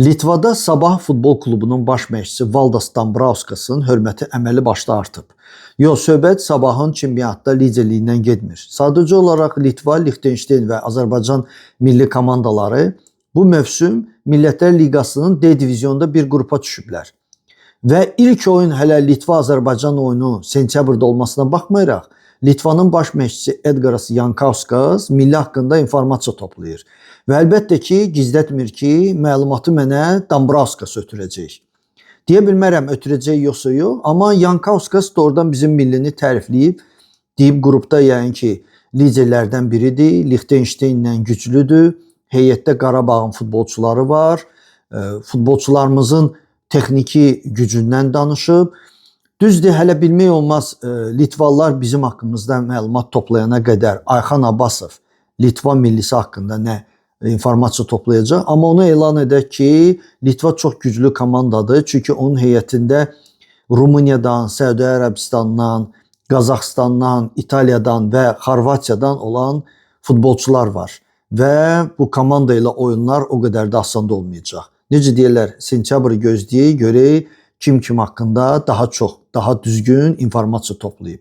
Litvada Sabah futbol klubunun baş məşqçisi Valdas Dambrauskasın hörməti əməli başda artıb. Yox, söhbət Sabahın çempionatda liderliyindən getmir. Sadəcə olaraq Litva, Liechtenstein və Azərbaycan milli komandaları bu mövsüm Millətlər Liqasının D divizionunda bir qrupa düşüblər. Və ilk oyun hələ Litva-Azərbaycan oyunu sentyabrda olmasına baxmayaraq, Litvanın baş məşqçisi Edgaras Jankauskas milli haqqında informasiya toplayır. Və əlbəttə ki, gizlətmir ki, məlumatı mənə Dambrauskas ötürəcək. Deyə bilmərəm ötürəcək yoxsa yox, amma Jankauskas doğrudan bizim millini tərifləyib, deyib qrupda yəni ki, liderlərdən biridir, Liechtensteinlə güclüdür, heyətdə Qarabağın futbolçuları var, futbolçularımızın texniki gücündən danışıb. Düzdür, hələ bilmək olmaz, Litvalılar bizim haqqımızda məlumat toplayana qədər Ayxan Abbasov Litva millisi haqqında nə informasiya toplayacaq. Amma onu elan edək ki, Litva çox güclü komandadır. Çünki onun heyətində Rumıniyadan, Səudiyyə Ərəbistandan, Qazaxıstandan, İtaliyadan və Xorvatiyadan olan futbolçular var. Və bu komanda ilə oyunlar o qədər də asan olmayacaq. Necə deyirlər, sentyabrı gözləyək, görək kim haqqında daha çox, daha düzgün informasiya toplayıb.